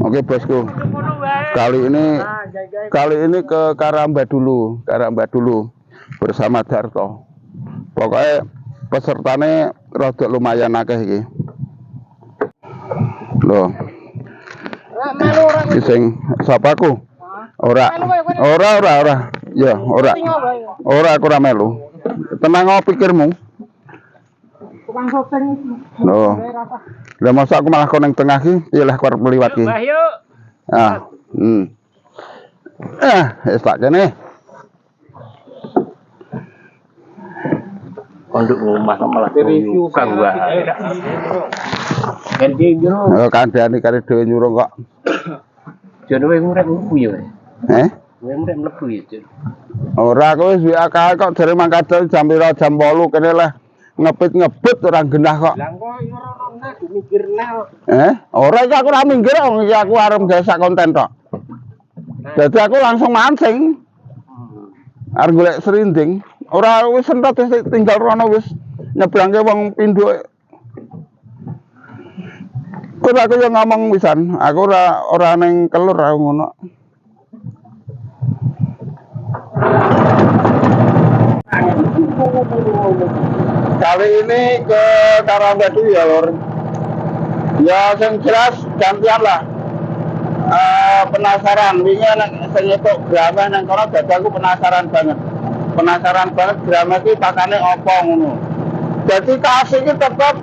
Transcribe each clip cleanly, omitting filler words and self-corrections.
Oke bosku. Kali ini ke Karamba dulu bersama Darto. Pokoknya pesertane rada lumayan akeh iki. Loh. Sing sapaku? Ora. Ya, ora. Ora aku ora melu. Tenang pikirmu. Loh. Lah masa aku malah koneng tengah ki, piye lah arep liwat ki. Ah. Wis tak kene. Konduk ngomah malah review kang wae. Ganti jero. Oh, kandhane kare dhewe nyuruh kok. Jero kowe ngurek mlebu ya. Kowe ngurek mlebu ya, Jon. Ora kowe wis akeh kok jare mangkade jam 8 kene lah. Ngepit orang genah kok. Lah kok ora mikirne. Ora iki aku ora minggir wong iki aku arep gawe konten tok. Dadi aku langsung mancing. Arep golek serinding. Ora wis entot tinggal rono wis nyebrangke wong pindho. Kok aku yo ngomong wisan, aku ora ning kelur aku ngono. Kali ini ke Karamba dulu ya lor. Ya yang jelas gantian lah. Penasaran, wingi nek sing etuk drama nang kono dadi aku penasaran banget. Penasaran banget drama iki pakane apa ngono. Dadi kasih iki tetep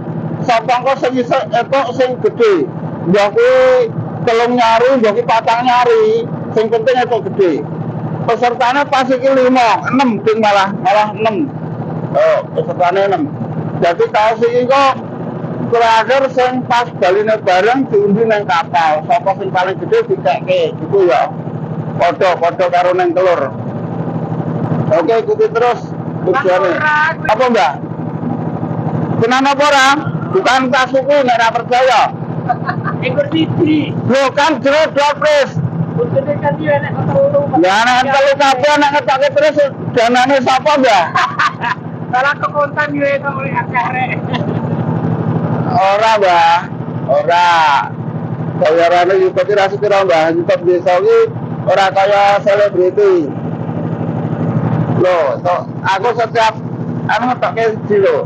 sapa kok sing iso etuk sing gedhe. Mbah kuwi telung nyari, mbah kuwi patang nyari. Sing penting etuk gedhe. Pesertane pas iki 5, 6 ping malah 6. Oh, pesertane 6. Jadi kasih iki kok terakhir sing pas baline bareng diundi nang kapal. Sapa sing paling gede dikekke gitu ya. Padha karo nang telur. Oke, ikuti terus tujuane. Apa Mbak? Kenapa ora? Bukan kasuku nek ora percaya. Ikut siji. Lho kan jero dopres. Untune kan dia nek ketelu. Ya nek telu kabeh nek ngetoke terus danane sapa Mbak? Salah kekontan yo itu oleh akare. Ora, Mbah. Ora. Bayarane YouTube ra sepira, Mbah. YouTube desa iki ora kaya selebriti. Loh, aku setiap ngetoke siji lho.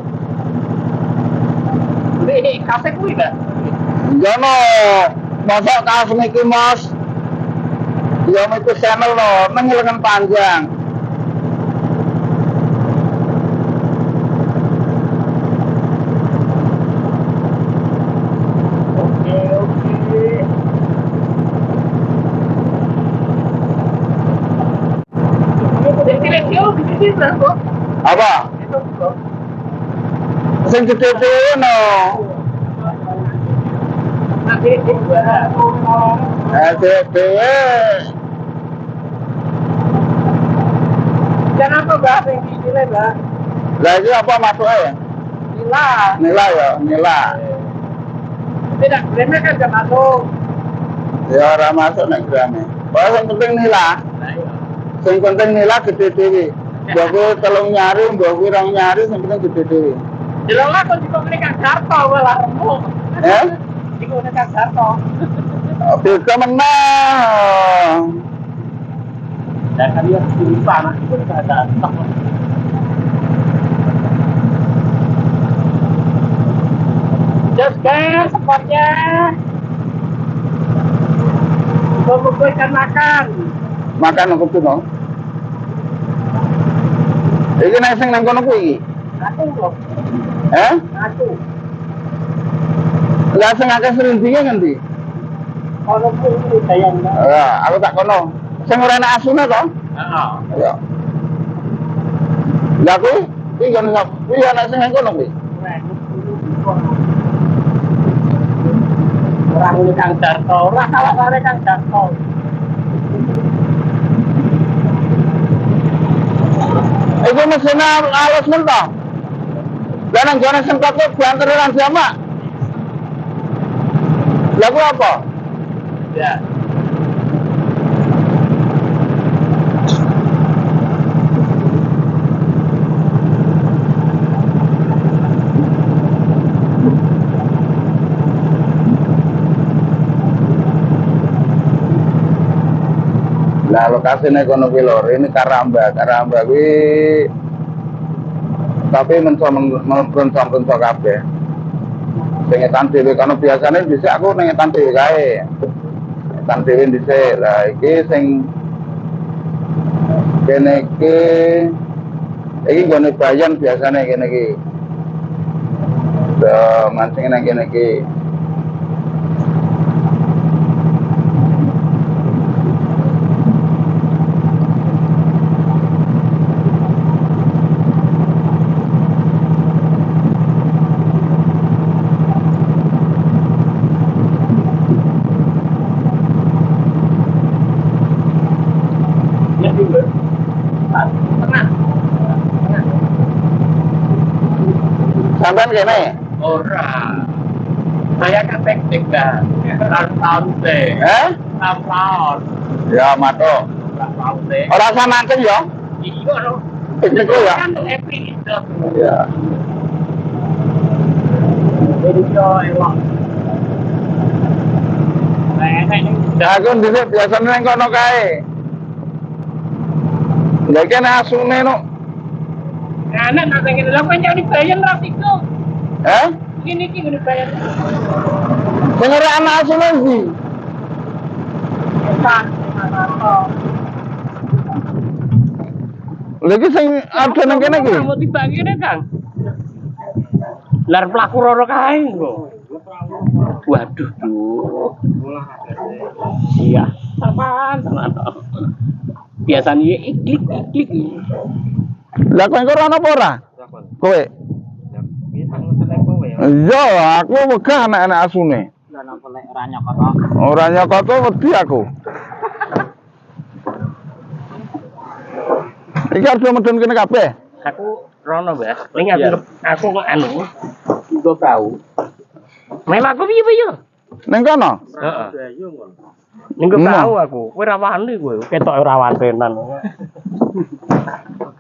Iki kasih kuwi ta? Jono, masa kaos niki Mas. Ya itu channel lho, nang lengan panjang. Apa? Sing gede dhewe no. Dhewe. Kenapa Mbak sing nilai, Mbak? Lah iki apa masuk ya? Nila ya, nila. Tidak, grame kan gak masuk. Ya ora masuk nek grame. Pokoke sing penting nila. Lah iya. Sing penting nila gede dhewe. Mbok kuwi telung nyari, mbok kuwi rong nyari, sing penting gede dhewe. Jelek lah kok dikongkon Kang Darto malah remuk. Dikongkon Kang Darto. Beda menang. Dan kan dia lupa anak itu enggak ada stok. Just guys, spotnya. Coba ikan makan. Makan aku tuh no. Iki nek sing nang kono kuwi. Aku loh. Aku. Lah sing akeh serundinge ngendi? Ono kuwi sayang. Aku tak kono. Sing ora ana asune to? Heeh. Ya. Lah kuwi kan kuwi ana sing nang kono kuwi. Orang ini Kang Darto, ora salah Kang Darto. Iku mesin alus men to. Lah nang jane sempat kok diantar orang Jawa. Lah ku apa? Ya. Nah, lokasinya kono kuwi lho, ini Karamba. Karamba kuwi tapi mencontoh kabeh. Sing etan dhewe kono biasane dhisik aku ning etan dhewe kae. Etan dhewe dhisik. Lah iki sing kene iki gone bayan biasane kene iki. Mancing nang kene iki. Sampai kene? Ora. Saya kan teknik dah. Tahun teh. 6 tahun. Ya, mato. Tahun teh. Ora usah mancing ya. Iya lho. Itu ya. Kan happy itu. Ya. Jadi yo elok. Nah, aku dhisik biasane nang kono kae. Lha kene asune no. Anak nak pengen lha kan jadi bayan rapiku. Hah? Ini ki ngene bayan. Sing ora ana asune iki. Enak, enak. Lha iki sing ada nang kene iki. Mau dibagi deh, Kang. Lar pelaku roro kae kok. Waduh, tuh. Iya. Apaan, teman. Biasanya iklik. Lah kowe ora ana apa ora? Kowe. Iya, aku wegah anak-anak asune. Lah napa lek ora nyokoto? Ora nyokoto wedi aku. Iki arep medun kene kabeh. Aku rono, Mbak. Ning aku kok anu. Nggo prau. Melu aku piye? Ning kono? Heeh. Ning nggo prau aku. Kowe ra wani kowe. Ketok ora wantenan.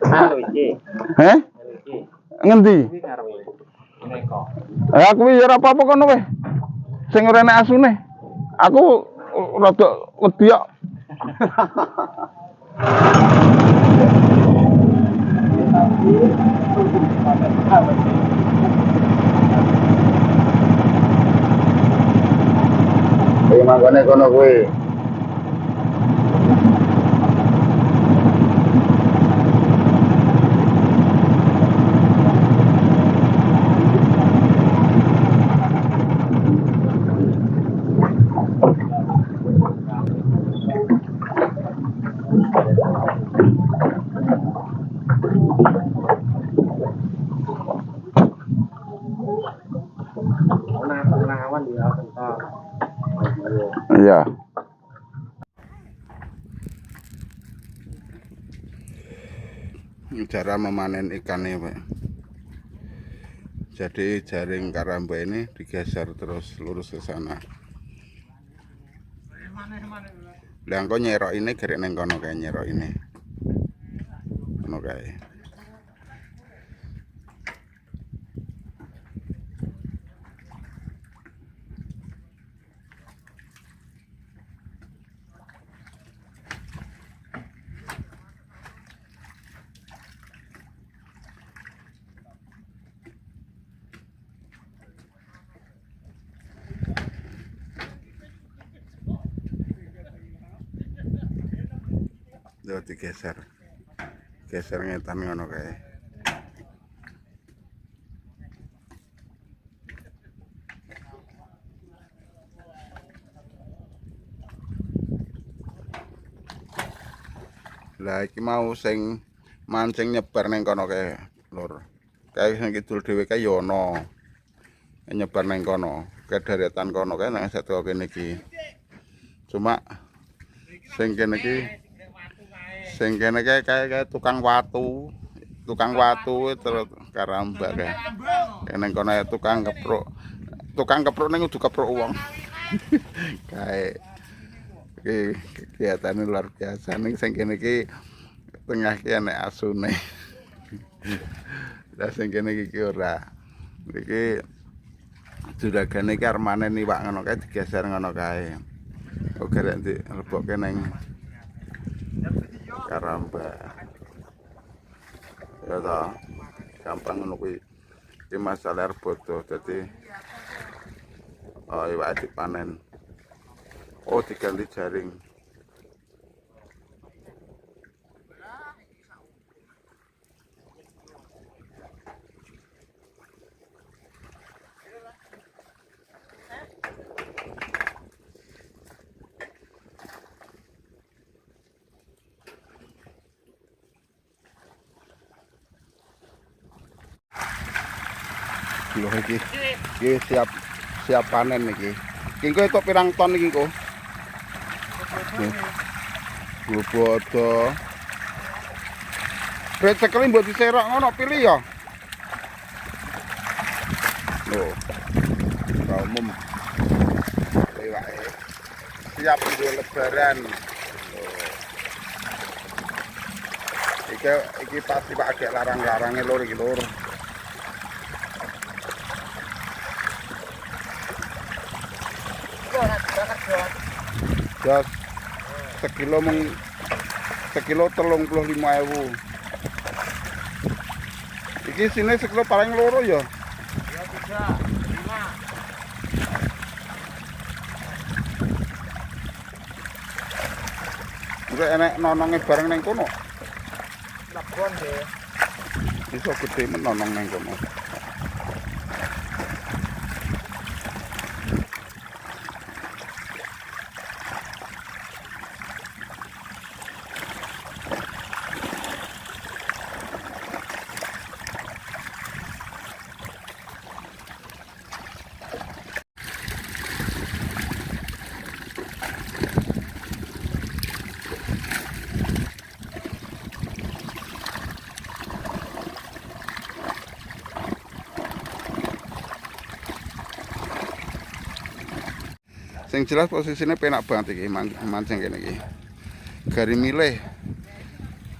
Halo iki. Heh? Ngendi? Iki ngarepe. Neko. Aku ya ora apa-apa kono weh. Sing ora enak asune. Aku rada wedi kok. Iki mangkane kono kuwi. Iya. Cara memanen ikannya, Pak. Jadi jaring karamba ini digeser terus lurus ke sana. Lah engko nyerok ini gerek neng kono kae nyerok ini. Kono kae. Yo digeser. Geser ngetan ngono kae. Lah iki mau sing mancing nyebar ning kono kae, Lur. Kae sing kidul dhewe kae yo ono. Nyebar ning kono, ke deretan kono kae nang satu kene iki. Cuma sing kene iki kayak tukang watu terus karamba kae. Neng kono ya tukang keprok ning kudu keprok wong. Kae iki kegiatane luar biasa ning sing kene iki tengah ki enek asune. Lah sing kene iki ora. Iki juragane iki arep manen iwak ngono kae digeser ngono kae. Kok gerek dilebokke ning karamba. Ya toh, gampang ngono kuwi. Iki masalah air bodo, dadi iwak dipanen. Oh, diganti jaring. Loh iki siap panen iki. Iki engko entuk pirang ton iki engko? Bodo. Recekli mbok diserok ngono pilih ya. Loh. Ora umum. Iwake siap nggo lebaran. Iki pasti Pak agak larang-larange lur iki lur. Jas sekilo 35.000. Iki sini sekilo paling loro ya. Ya 3, 5. Udah enek nononge bareng neng kono. Labon deh. Iso gede men nonong neng kono. Sing jelas posisinya penak banget iki mancing kene iki. Gari milih.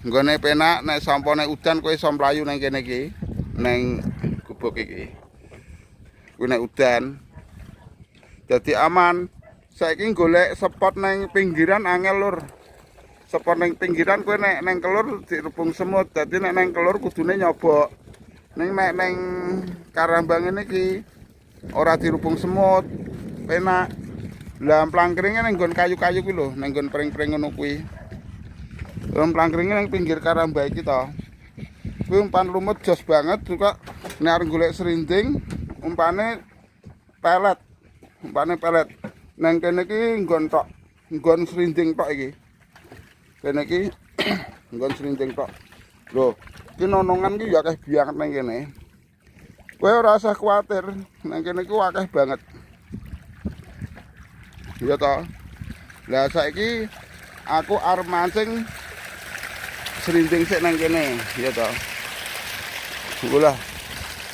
Nggone penak nek sampone udan kowe iso mlayu nang kene iki, nang gubuk iki. Kuwi nek udan dadi aman. Saiki golek spot nang pinggiran angel lur. Spot nang pinggiran kowe nek nang kelur dirubung semut. Dadi nek nang kelur kudune nyobok. Ning nek nang karambang ngene iki ora dirubung semut. Penak. Lah plangkringe nang nggon kayu-kayu kuwi lho, nang nggon pring-pring ngono kuwi. Plangkringe nang pinggir karamba iki to. Kuwi umpan lumut jos banget juga nek arep golek serinding umpane pelet. Umpane pelet. Nang kene iki nggon tok, nggon serinding tok iki. Kene iki nggon serinding tok. Lho, iki nonongan iki ya akeh biang nang kene. Kowe ora usah kuwatir, nang kene iki akeh banget. Ya toh. Lah saiki aku arep mancing serinding sik nang kene, ya toh. Gulah.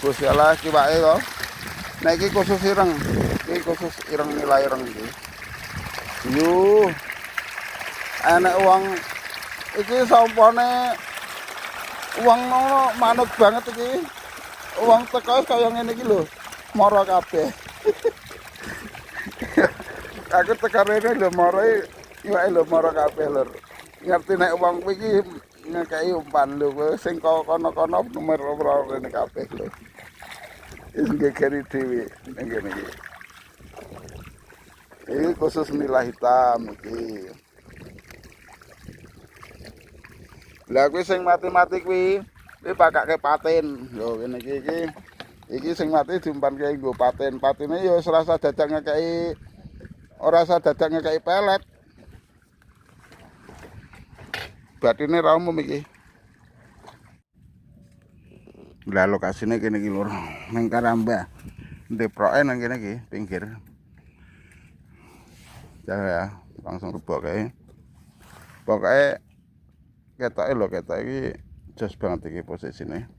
Gusti Allah iki wae to. Nek iki khusus ireng. Iki khusus ireng nilai ireng iki. Yuh. Enek uang iki sampone uang ngono manut banget iki. Uang teko kaya ngene iki lho. Moro kabeh. Aku tekarene lho moroe iwake lho moro kabeh lur. Ngerti nek wong kuwi iki ngekeki umpan lho kowe sing kono-kono nomor ora rene kabeh lho. Wis ngekeri dhewe ning kene iki. Iki khusus nila hitam iki. Lah kuwi sing mati-mati kuwi pakake paten. Lho kene iki sing mati diumpanke nggo paten. Patene ya ora usah dadak ngekeki ora usah dadak ngekeki pelet. Batine ra umum iki. Lah lokasine kene iki lur, ning Karamba. Deproke nang kene iki, pinggir. Ya, langsung reboke. Pokoke ketoke lho, ketoke iki jos banget iki posisine.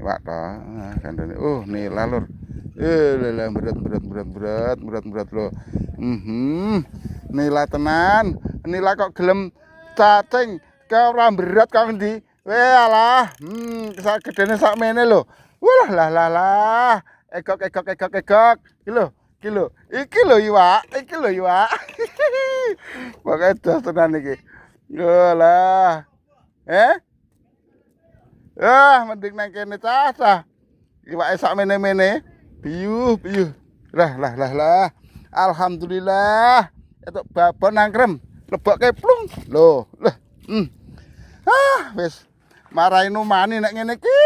Iwak to, kandhane. Oh, nila lur. Lelah berat lho. Nila tenan. Nila kok gelem cacing, kok ora berat kok endi? Weh alah, sak gedene sak mene lho. Walah lah. Egok. Iki lho. Iki lho iwak. Pokoke dos tenan iki. Walah. Mending nang kene cah. Iwake sak mene-mene. Piyuh. Lah. Alhamdulillah. Etuk babon nangkrem. Lebokke plung. Loh. Wis marai numani nek ngene iki.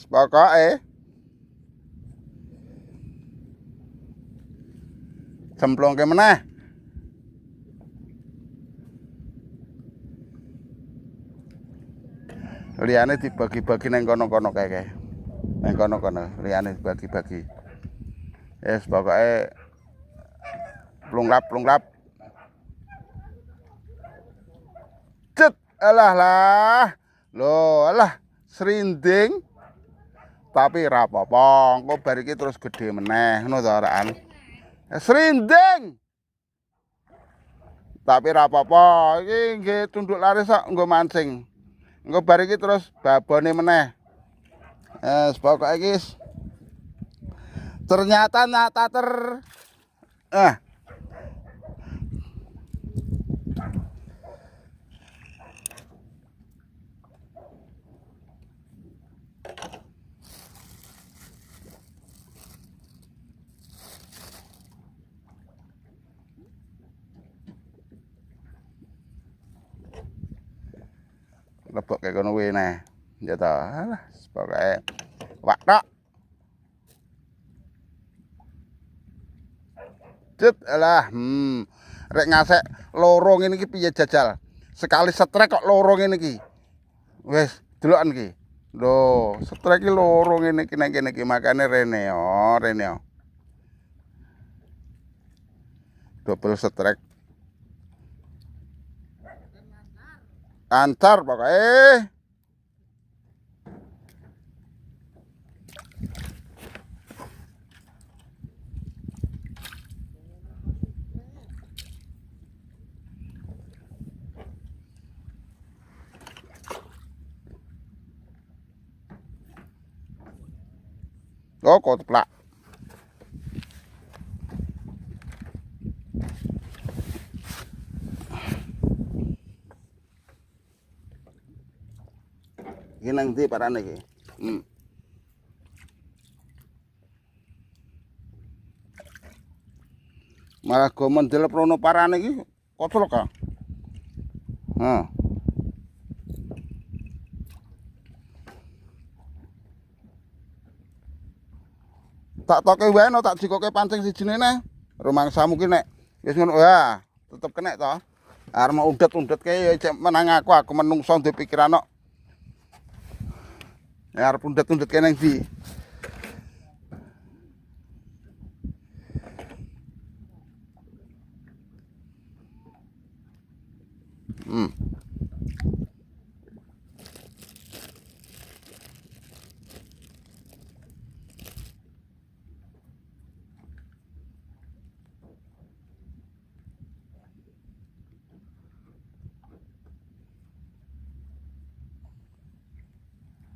Pokoke cemplungke meneh. Liyane dibagi-bagi nang kono-kono kae. Nang kono-kono liyane dibagi-bagi. Pokoke plunglap. Cet, alah. Loh, alah serinding. Tapi ra apa-apa, engko bar iki terus gedhe meneh, ngono to araan. Serinding. Tapi ra apa-apa, iki nggih tunduk laris kok nggo mancing. Engko bar iki terus babone meneh. Pokoke iki ternyata lebok kayak kono kuwi nah. Ya ta. Alah, pokoke wak tok. Cet alah, rek ngasek loro ngene iki piye jajal. Sekali setrek kok loro ngene iki. Wis, delokan iki. Lho, setrek iki loro ngene iki nang kene iki makane rene yo. Double setrek. Antar pokoke. Oh, kok teplak. Iki nang ndi parane iki? Malah go mendel prono parane iki koclok ka. Tak toke wae no tak jikoke pancing sijine neh. Rumangsamu ki nek wis ngono tetep kenek to. Arep mau undet kae ya menang aku menungso ndek pikiran kok. Ya arep undet kae nang ndi?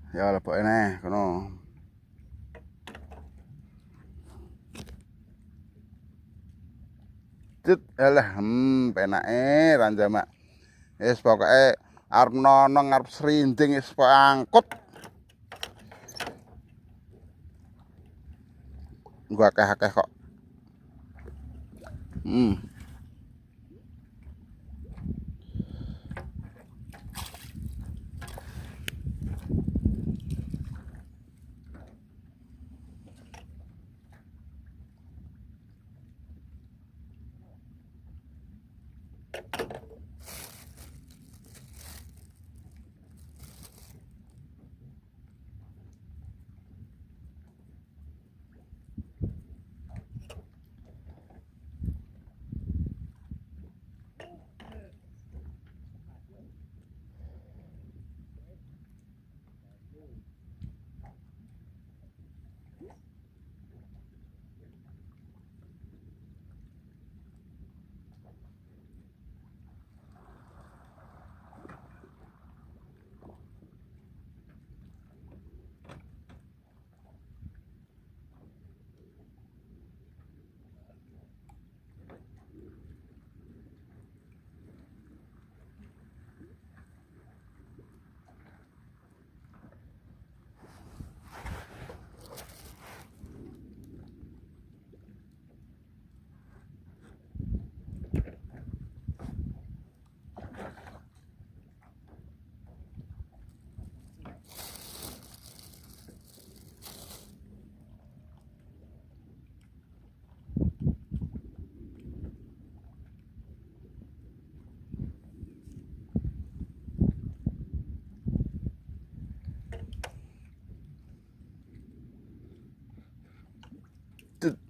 Ya leboke neh kono. Cet alah penake ranjamak. Wis pokoke arep nono ngarep serinding wis angkut. Nggo akeh-akeh kok.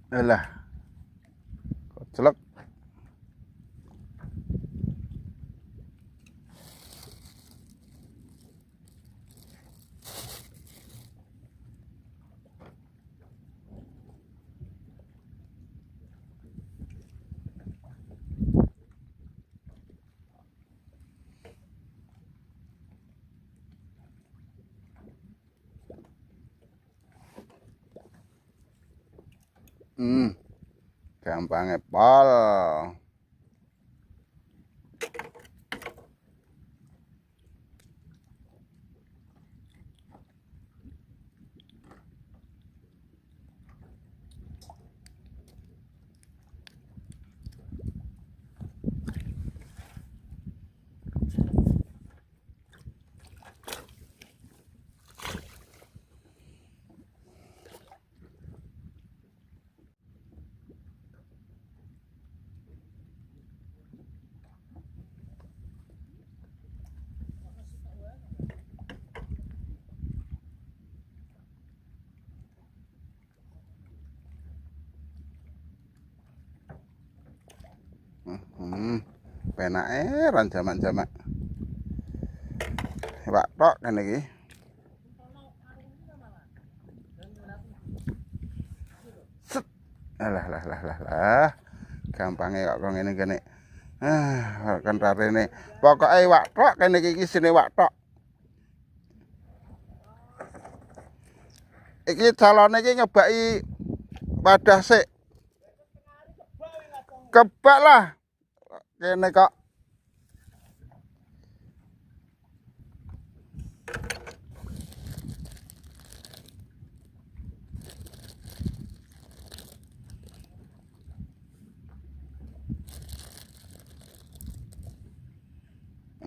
Alah. Jelek. Gampang pol. Penake ran jamak-jamak. Pak tok kene iki. Set. Alah. Gampange kok ngene kene. Kan rarene. Pokoke wak tok kene iki isine wak tok. Iki calone iki nyebaki wadah sik. Kebak lah. Kene kok.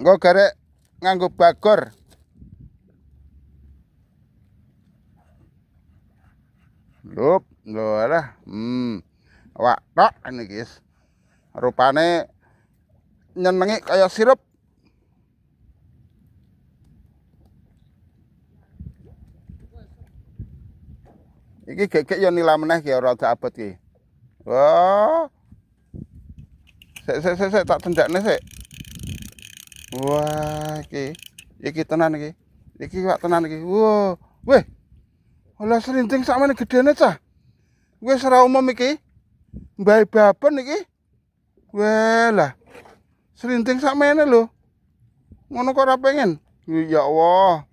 Engko garek nganggo bagor. Lho lah. Wak tok ini guys. Rupane nyenengi kayak sirup. Iki gegek ya nila meneh ki ora abot ki. Wah. Sik tak tendakne sik. Wah, iki tenan iki. Iki wak tenan iki. Wah, weh. Olah serinting sakmene gedene cah. Wis ora umum iki. Mbae baben iki. Weh lah. Serinting sakmene lho. Ngono kok ora pengen. Ya Allah.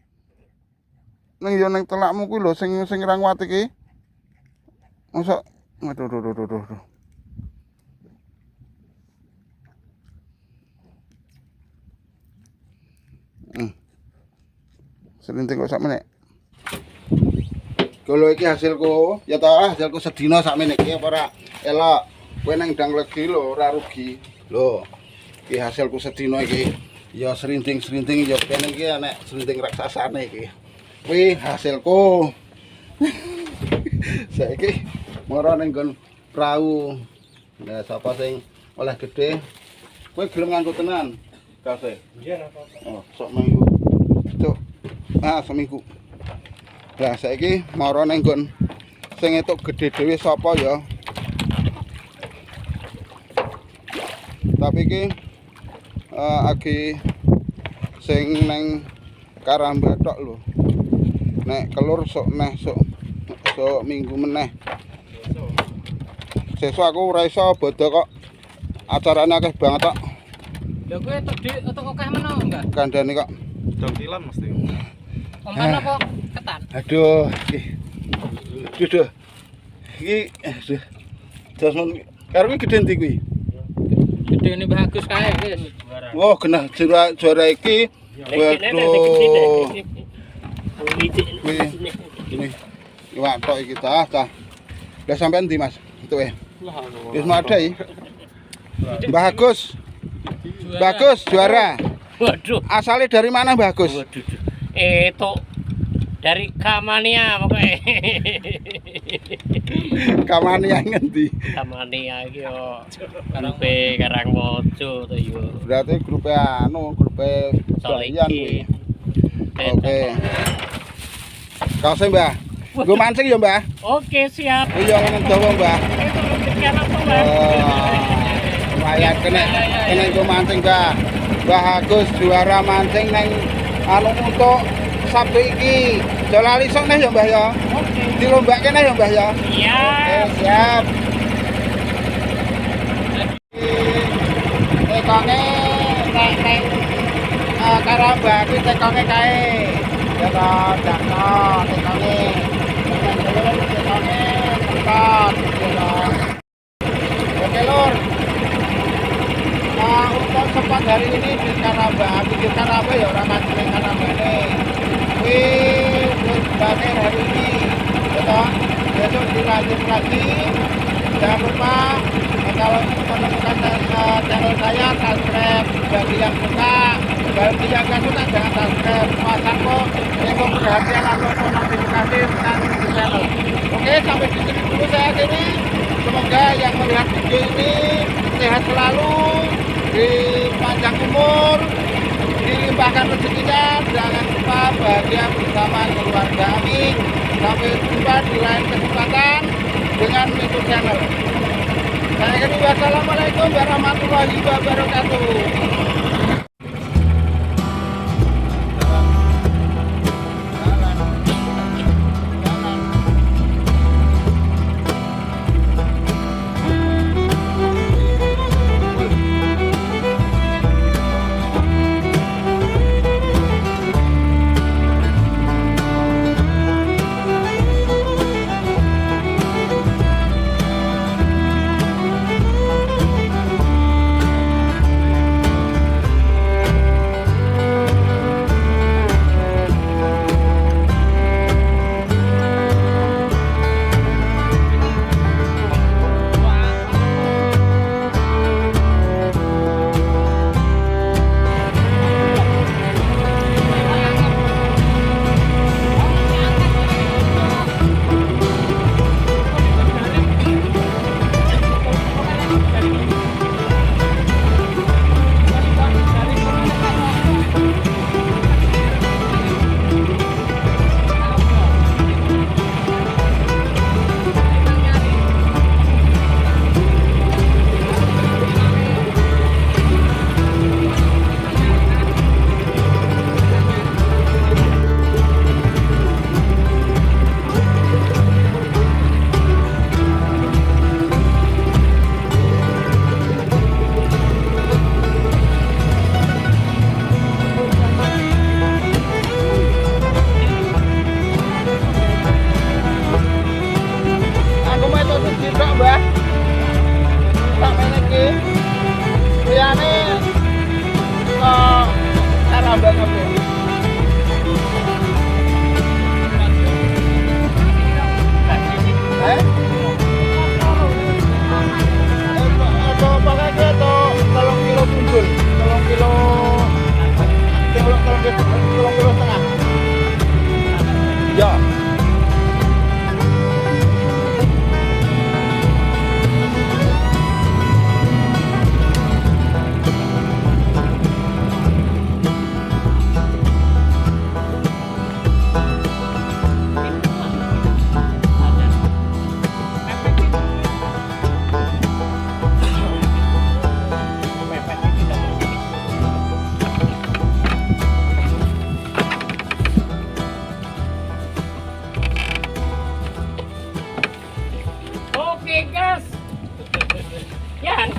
Ning yo ning telakmu kuwi lho sing rawat iki. Mosok aduh. Serinting kok sakmene. Kalau iki hasilku, ya ta hasilku sedina sakmene iki apa ora elok. Kowe nang ndang legi lho ora rugi. Lho, iki hasilku sedina iki. Ya serinting ya kene iki enek serinting raksasane iki. Kuwi hasilku. Saiki mara ning nggon prau. Nah, sapa sing oleh gede, kowe gelem nganggo tenan. Kafe. Iya, apa? Oh, sok minggu. Cuk. Seminggu. Lah saiki mara ning nggon sing etuk gede dhewe sapa ya? Tapi iki agi sing nang Karamba tok lho. Nek kelur sok minggu meneh. Sesuk aku ora iso bodho kok. Acarane akeh banget kok. Lha kowe etuk akeh meno enggak? Kandhane kok. Dong tilam mesti. Ompan apa ketan? Aduh, iki. Duh. Iki aduh. Terus karo iki gedhe ndi kuwi? Gedene bagus kae wis. Wah, genah juara iki. Waduh. Ini iwak tok iki tah. Lah sampean ndi, Mas? Entuke. Wis madai. Mbah Agus. Bagus juara. Waduh. Asalnya dari mana Mbah Agus? Waduh. Itu dari Kamania pokoknya. Kamania ngendi? Kamania iki yo grupe Karangmojo to yo. Berarti grupe grupe Balian kuwi. Oke. Kaose Mbah. Gue mancing ya, Mbah. Oke, siap. Iya, ngomong dawa, Mbah. Itu rezekian apa, Mas? Lumayan kena gue mancing, Mbah. Mbah Agus juara mancing neng anu untuk Sabtu iki. Jo lali sok neh ya, Mbah ya. Oke. Dilombake neh ya, Mbah ya. Iya. Oke, siap. Tekonge nek karamba kuwi tekonge kae. Ya toh, dakno tekonge. Tekonge tempat ya toh. Oke, Lur. Nah, untuk sempat hari ini di Karamba, bikin Karamba ya orang mancing Karamba ini. Wih, terakhir hari ini. Ya toh, besok dilanjut lagi. Jangan lupa kalau menemukan channel saya, subscribe. Bagi yang suka, bagi yang nggak suka jangan subscribe. Pasang kok, info perhatian atau notifikasi tentang di channel. Oke, sampai di sini dulu saya akhiri. Semoga yang melihat video ini sehat selalu, dipanjang umur, dilimpahkan rezekinya, jangan lupa bahagia bersama keluarga. Amin. Sampai jumpa di lain kesempatan dengan Mitu Channel. Saya akhiri, wassalamualaikum warahmatullahi wabarakatuh. Oke, gas. Yan,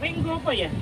minggu apa ya?